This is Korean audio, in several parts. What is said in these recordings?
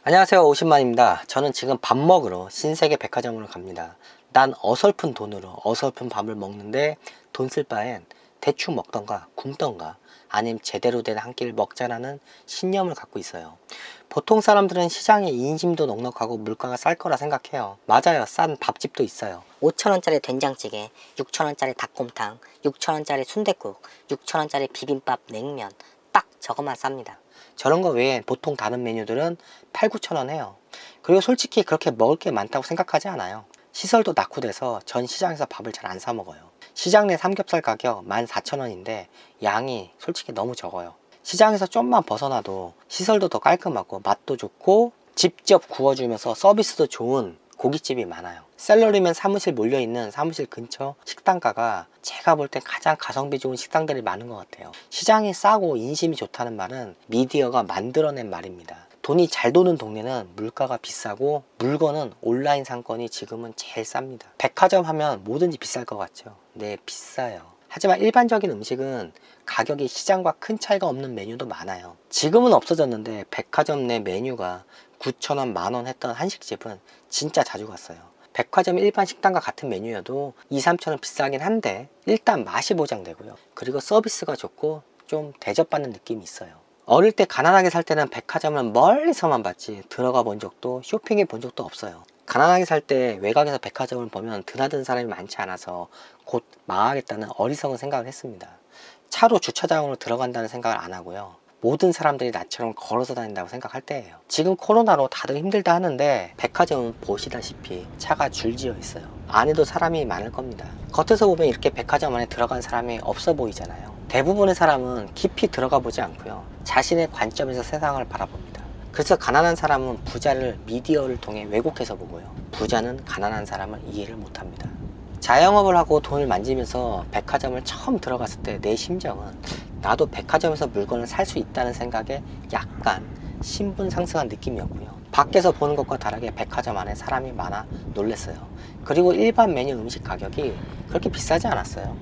안녕하세요, 오신만입니다. 저는 지금 밥 먹으러 신세계 백화점으로 갑니다. 난 어설픈 돈으로 어설픈 밥을 먹는데 돈 쓸 바엔 대충 먹던가 굶던가 아니면 제대로 된 한 끼를 먹자라는 신념을 갖고 있어요. 보통 사람들은 시장에 인심도 넉넉하고 물가가 쌀 거라 생각해요. 맞아요, 싼 밥집도 있어요. 5,000원짜리 된장찌개, 6,000원짜리 닭곰탕, 6,000원짜리 순댓국, 6,000원짜리 비빔밥, 냉면, 딱 저것만 쌉니다. 저런 거 외엔 보통 다른 메뉴들은 8, 9천 원 해요. 그리고 솔직히 그렇게 먹을 게 많다고 생각하지 않아요. 시설도 낙후돼서 전 시장에서 밥을 잘 안 사 먹어요. 시장 내 삼겹살 가격 14,000원인데 양이 솔직히 너무 적어요. 시장에서 좀만 벗어나도 시설도 더 깔끔하고 맛도 좋고 직접 구워주면서 서비스도 좋은 고깃집이 많아요. 샐러리맨 사무실 몰려있는 사무실 근처 식당가가 제가 볼 땐 가장 가성비 좋은 식당들이 많은 것 같아요. 시장이 싸고 인심이 좋다는 말은 미디어가 만들어낸 말입니다. 돈이 잘 도는 동네는 물가가 비싸고 물건은 온라인 상권이 지금은 제일 쌉니다. 백화점 하면 뭐든지 비쌀 것 같죠? 네, 비싸요. 하지만 일반적인 음식은 가격이 시장과 큰 차이가 없는 메뉴도 많아요. 지금은 없어졌는데 백화점 내 메뉴가 9,000원, 만원 했던 한식집은 진짜 자주 갔어요. 백화점 일반 식당과 같은 메뉴여도 2, 3,000원 비싸긴 한데 일단 맛이 보장되고요. 그리고 서비스가 좋고 좀 대접받는 느낌이 있어요. 어릴 때 가난하게 살 때는 백화점을 멀리서만 봤지 들어가 본 적도 쇼핑해 본 적도 없어요. 가난하게 살 때 외곽에서 백화점을 보면 드나든 사람이 많지 않아서 곧 망하겠다는 어리석은 생각을 했습니다. 차로 주차장으로 들어간다는 생각을 안 하고요. 모든 사람들이 나처럼 걸어서 다닌다고 생각할 때예요. 지금 코로나로 다들 힘들다 하는데 백화점은 보시다시피 차가 줄지어 있어요. 안에도 사람이 많을 겁니다. 겉에서 보면 이렇게 백화점 안에 들어간 사람이 없어 보이잖아요. 대부분의 사람은 깊이 들어가 보지 않고요. 자신의 관점에서 세상을 바라봅니다. 그래서 가난한 사람은 부자를 미디어를 통해 왜곡해서 보고요. 부자는 가난한 사람을 이해를 못합니다. 자영업을 하고 돈을 만지면서 백화점을 처음 들어갔을 때 내 심정은 나도 백화점에서 물건을 살 수 있다는 생각에 약간 신분 상승한 느낌이었고요. 밖에서 보는 것과 다르게 백화점 안에 사람이 많아 놀랐어요. 그리고 일반 메뉴 음식 가격이 그렇게 비싸지 않았어요.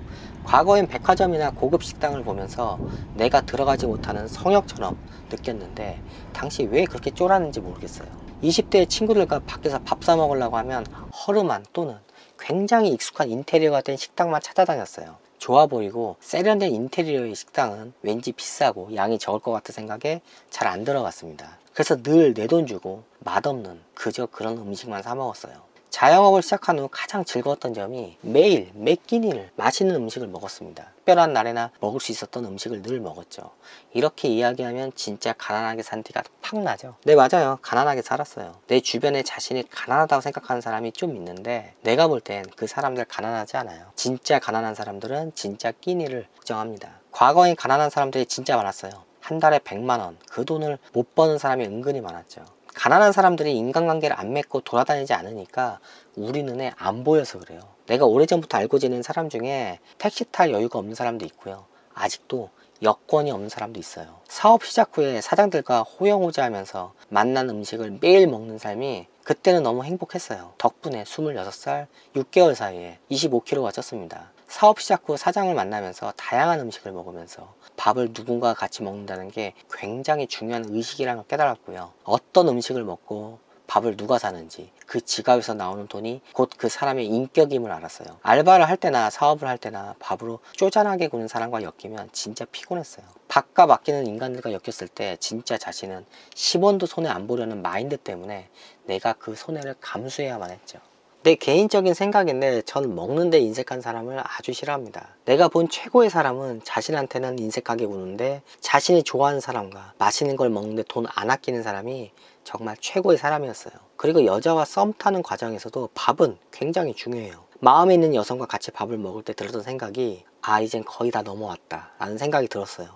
과거엔 백화점이나 고급 식당을 보면서 내가 들어가지 못하는 성역처럼 느꼈는데 당시 왜 그렇게 쫄았는지 모르겠어요. 20대의 친구들과 밖에서 밥 사 먹으려고 하면 허름한 또는 굉장히 익숙한 인테리어가 된 식당만 찾아다녔어요. 좋아 보이고 세련된 인테리어의 식당은 왠지 비싸고 양이 적을 것 같은 생각에 잘 안 들어갔습니다. 그래서 늘 내 돈 주고 맛없는 그저 그런 음식만 사 먹었어요. 자영업을 시작한 후 가장 즐거웠던 점이 매일 매 끼니를 맛있는 음식을 먹었습니다. 특별한 날에나 먹을 수 있었던 음식을 늘 먹었죠. 이렇게 이야기하면 진짜 가난하게 산 티가 팍 나죠. 네, 맞아요. 가난하게 살았어요. 내 주변에 자신이 가난하다고 생각하는 사람이 좀 있는데 내가 볼 땐 그 사람들 가난하지 않아요. 진짜 가난한 사람들은 진짜 끼니를 걱정합니다. 과거엔 가난한 사람들이 진짜 많았어요. 한 달에 100만 원, 그 돈을 못 버는 사람이 은근히 많았죠. 가난한 사람들이 인간관계를 안 맺고 돌아다니지 않으니까 우리 눈에 안 보여서 그래요. 내가 오래전부터 알고 지낸 사람 중에 택시 탈 여유가 없는 사람도 있고요. 아직도 여권이 없는 사람도 있어요. 사업 시작 후에 사장들과 호영호재하면서 만난 음식을 매일 먹는 삶이 그때는 너무 행복했어요. 덕분에 26살 6개월 사이에 25kg가 쪘습니다. 사업 시작 후 사장을 만나면서 다양한 음식을 먹으면서 밥을 누군가와 같이 먹는다는 게 굉장히 중요한 의식이라는 걸 깨달았고요. 어떤 음식을 먹고 밥을 누가 사는지 그 지갑에서 나오는 돈이 곧 그 사람의 인격임을 알았어요. 알바를 할 때나 사업을 할 때나 밥으로 쪼잔하게 구는 사람과 엮이면 진짜 피곤했어요. 밥값 아끼는 인간들과 엮였을 때 진짜 자신은 10원도 손해 안 보려는 마인드 때문에 내가 그 손해를 감수해야만 했죠. 내 개인적인 생각인데 전 먹는데 인색한 사람을 아주 싫어합니다. 내가 본 최고의 사람은 자신한테는 인색하게 구는데 자신이 좋아하는 사람과 맛있는 걸 먹는데 돈 안 아끼는 사람이 정말 최고의 사람이었어요. 그리고 여자와 썸 타는 과정에서도 밥은 굉장히 중요해요. 마음에 있는 여성과 같이 밥을 먹을 때 들었던 생각이 이젠 거의 다 넘어왔다 라는 생각이 들었어요.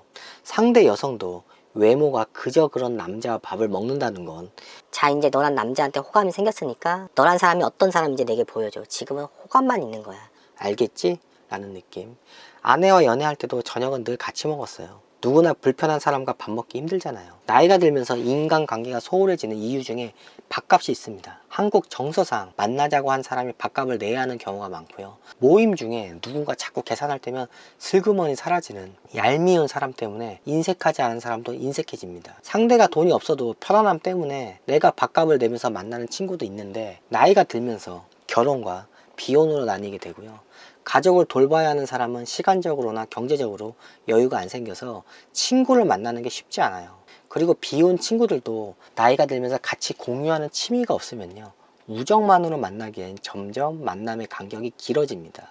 상대 여성도 외모가 그저 그런 남자와 밥을 먹는다는 건 자, 이제 너란 남자한테 호감이 생겼으니까 너란 사람이 어떤 사람인지 내게 보여줘. 지금은 호감만 있는 거야. 알겠지? 라는 느낌. 아내와 연애할 때도 저녁은 늘 같이 먹었어요. 누구나 불편한 사람과 밥 먹기 힘들잖아요. 나이가 들면서 인간관계가 소홀해지는 이유 중에 밥값이 있습니다. 한국 정서상 만나자고 한 사람이 밥값을 내야 하는 경우가 많고요. 모임 중에 누군가 자꾸 계산할 때면 슬그머니 사라지는 얄미운 사람 때문에 인색하지 않은 사람도 인색해집니다. 상대가 돈이 없어도 편안함 때문에 내가 밥값을 내면서 만나는 친구도 있는데, 나이가 들면서 결혼과 비혼으로 나뉘게 되고요. 가족을 돌봐야 하는 사람은 시간적으로나 경제적으로 여유가 안 생겨서 친구를 만나는 게 쉽지 않아요. 그리고 비혼 친구들도 나이가 들면서 같이 공유하는 취미가 없으면요, 우정만으로 만나기엔 점점 만남의 간격이 길어집니다.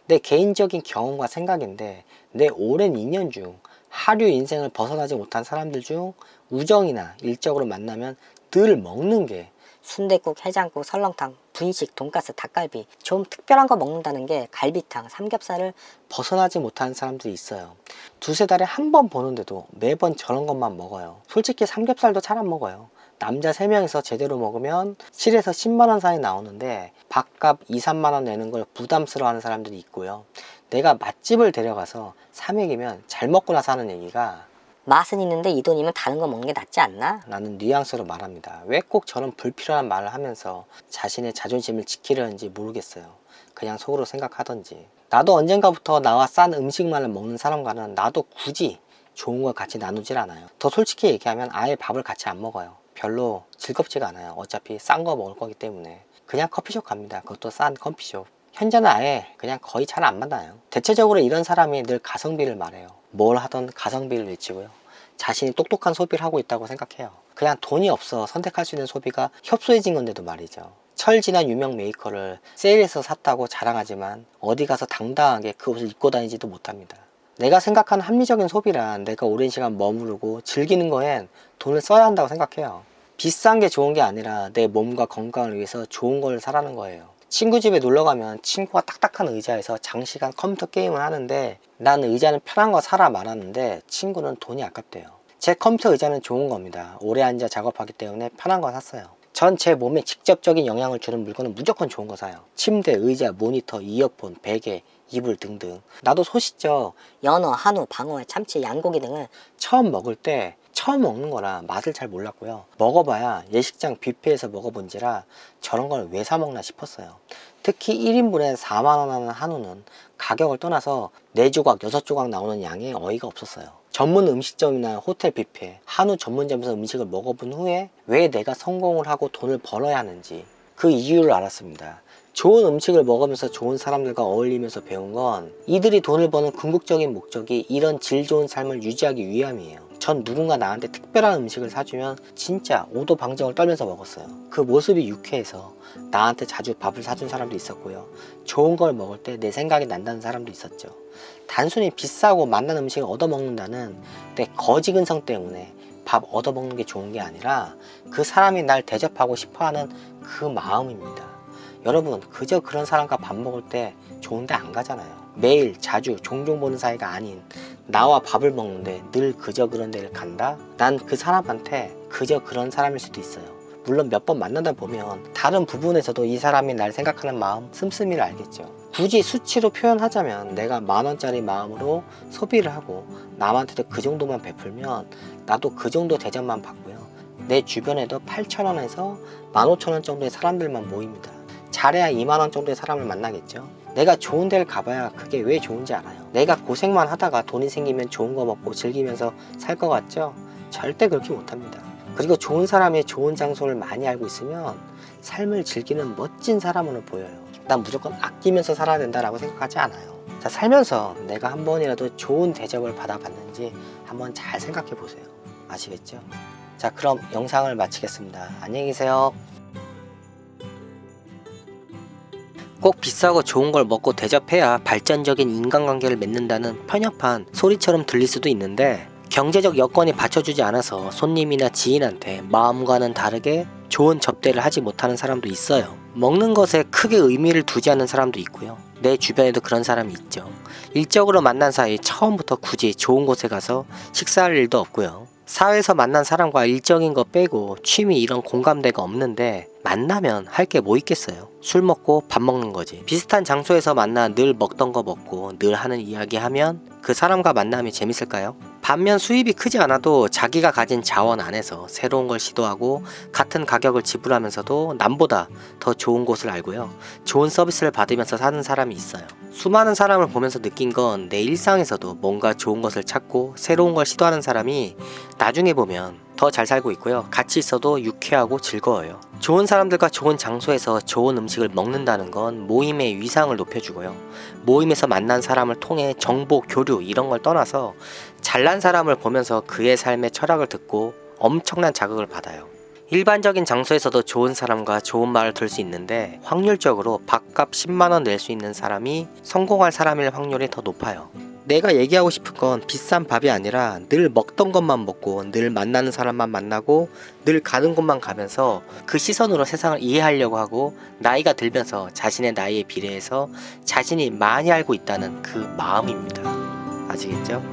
내 개인적인 경험과 생각인데, 내 오랜 인연 중 하류 인생을 벗어나지 못한 사람들 중 우정이나 일적으로 만나면 늘 먹는 게 순댓국, 해장국, 설렁탕, 분식, 돈가스, 닭갈비, 좀 특별한 거 먹는다는 게 갈비탕, 삼겹살을 벗어나지 못하는 사람들이 있어요. 두세 달에 한 번 보는데도 매번 저런 것만 먹어요. 솔직히 삼겹살도 잘 안 먹어요. 남자 3명이서 제대로 먹으면 7에서 10만원 사이 나오는데 밥값 2, 3만원 내는 걸 부담스러워하는 사람들이 있고요. 내가 맛집을 데려가서 3액이면 잘 먹고 나서 하는 얘기가, 맛은 있는데 이 돈이면 다른 거 먹는 게 낫지 않나? 라는 뉘앙스로 말합니다. 왜 꼭 저런 불필요한 말을 하면서 자신의 자존심을 지키려는지 모르겠어요. 그냥 속으로 생각하던지. 나도 언젠가부터 나와 싼 음식만을 먹는 사람과는 나도 굳이 좋은 걸 같이 나누질 않아요. 더 솔직히 얘기하면 아예 밥을 같이 안 먹어요. 별로 즐겁지가 않아요. 어차피 싼 거 먹을 거기 때문에. 그냥 커피숍 갑니다. 그것도 싼 커피숍. 현재는 아예 그냥 거의 잘 안 만나요. 대체적으로 이런 사람이 늘 가성비를 말해요. 뭘 하던 가성비를 외치고요. 자신이 똑똑한 소비를 하고 있다고 생각해요. 그냥 돈이 없어 선택할 수 있는 소비가 협소해진 건데도 말이죠. 철지나 유명 메이커를 세일해서 샀다고 자랑하지만 어디 가서 당당하게 그 옷을 입고 다니지도 못합니다. 내가 생각하는 합리적인 소비란 내가 오랜 시간 머무르고 즐기는 거엔 돈을 써야 한다고 생각해요. 비싼 게 좋은 게 아니라 내 몸과 건강을 위해서 좋은 걸 사라는 거예요. 친구 집에 놀러가면 친구가 딱딱한 의자에서 장시간 컴퓨터 게임을 하는데, 난 의자는 편한 거 사라 말하는데 친구는 돈이 아깝대요. 제 컴퓨터 의자는 좋은 겁니다. 오래 앉아 작업하기 때문에 편한 거 샀어요. 전 제 몸에 직접적인 영향을 주는 물건은 무조건 좋은 거 사요. 침대, 의자, 모니터, 이어폰, 베개, 이불 등등. 나도 소시적 연어, 한우, 방어, 참치, 양고기 등을 처음 먹을 때 처음 먹는 거라 맛을 잘 몰랐고요. 먹어봐야 예식장 뷔페에서 먹어본지라 저런 걸 왜 사 먹나 싶었어요. 특히 1인분에 4만원 하는 한우는 가격을 떠나서 4조각, 6조각 나오는 양에 어이가 없었어요. 전문 음식점이나 호텔 뷔페, 한우 전문점에서 음식을 먹어본 후에 왜 내가 성공을 하고 돈을 벌어야 하는지 그 이유를 알았습니다. 좋은 음식을 먹으면서 좋은 사람들과 어울리면서 배운 건, 이들이 돈을 버는 궁극적인 목적이 이런 질 좋은 삶을 유지하기 위함이에요. 전 누군가 나한테 특별한 음식을 사주면 진짜 오도방정을 떨면서 먹었어요. 그 모습이 유쾌해서 나한테 자주 밥을 사준 사람도 있었고요. 좋은 걸 먹을 때 내 생각이 난다는 사람도 있었죠. 단순히 비싸고 맛난 음식을 얻어먹는다는 내 거지근성 때문에 밥 얻어먹는 게 좋은 게 아니라 그 사람이 날 대접하고 싶어하는 그 마음입니다. 여러분, 그저 그런 사람과 밥 먹을 때 좋은데 안 가잖아요. 매일 자주 종종 보는 사이가 아닌 나와 밥을 먹는데 늘 그저 그런 데를 간다? 난 그 사람한테 그저 그런 사람일 수도 있어요. 물론 몇 번 만나다 보면 다른 부분에서도 이 사람이 날 생각하는 마음 씀씀이를 알겠죠. 굳이 수치로 표현하자면 내가 10,000원짜리 마음으로 소비를 하고 남한테도 그 정도만 베풀면 나도 그 정도 대접만 받고요. 내 주변에도 8,000원에서 15,000원 정도의 사람들만 모입니다. 잘해야 2만원 정도의 사람을 만나겠죠. 내가 좋은 데를 가봐야 그게 왜 좋은지 알아요. 내가 고생만 하다가 돈이 생기면 좋은 거 먹고 즐기면서 살 것 같죠? 절대 그렇게 못합니다. 그리고 좋은 사람의 좋은 장소를 많이 알고 있으면 삶을 즐기는 멋진 사람으로 보여요. 난 무조건 아끼면서 살아야 된다라고 생각하지 않아요. 자, 살면서 내가 한 번이라도 좋은 대접을 받아봤는지 한번 잘 생각해 보세요. 아시겠죠? 자, 그럼 영상을 마치겠습니다. 안녕히 계세요. 꼭 비싸고 좋은 걸 먹고 대접해야 발전적인 인간관계를 맺는다는 편협한 소리처럼 들릴 수도 있는데, 경제적 여건이 받쳐주지 않아서 손님이나 지인한테 마음과는 다르게 좋은 접대를 하지 못하는 사람도 있어요. 먹는 것에 크게 의미를 두지 않는 사람도 있고요. 내 주변에도 그런 사람이 있죠. 일적으로 만난 사이 처음부터 굳이 좋은 곳에 가서 식사할 일도 없고요. 사회에서 만난 사람과 일적인 거 빼고 취미 이런 공감대가 없는데 만나면 할 게 뭐 있겠어요. 술 먹고 밥 먹는 거지. 비슷한 장소에서 만나 늘 먹던 거 먹고 늘 하는 이야기 하면 그 사람과 만남이 재밌을까요? 반면 수입이 크지 않아도 자기가 가진 자원 안에서 새로운 걸 시도하고 같은 가격을 지불하면서도 남보다 더 좋은 곳을 알고요. 좋은 서비스를 받으면서 사는 사람이 있어요. 수많은 사람을 보면서 느낀 건 내 일상에서도 뭔가 좋은 것을 찾고 새로운 걸 시도하는 사람이 나중에 보면 더 잘 살고 있고요. 같이 있어도 유쾌하고 즐거워요. 좋은 사람들과 좋은 장소에서 좋은 음식을 먹는다는 건 모임의 위상을 높여주고요. 모임에서 만난 사람을 통해 정보, 교류 이런 걸 떠나서 잘난 사람을 보면서 그의 삶의 철학을 듣고 엄청난 자극을 받아요. 일반적인 장소에서도 좋은 사람과 좋은 말을 들을 수 있는데 확률적으로 밥값 10만원 낼 수 있는 사람이 성공할 사람일 확률이 더 높아요. 내가 얘기하고 싶은 건 비싼 밥이 아니라 늘 먹던 것만 먹고 늘 만나는 사람만 만나고 늘 가는 곳만 가면서 그 시선으로 세상을 이해하려고 하고 나이가 들면서 자신의 나이에 비례해서 자신이 많이 알고 있다는 그 마음입니다. 아시겠죠?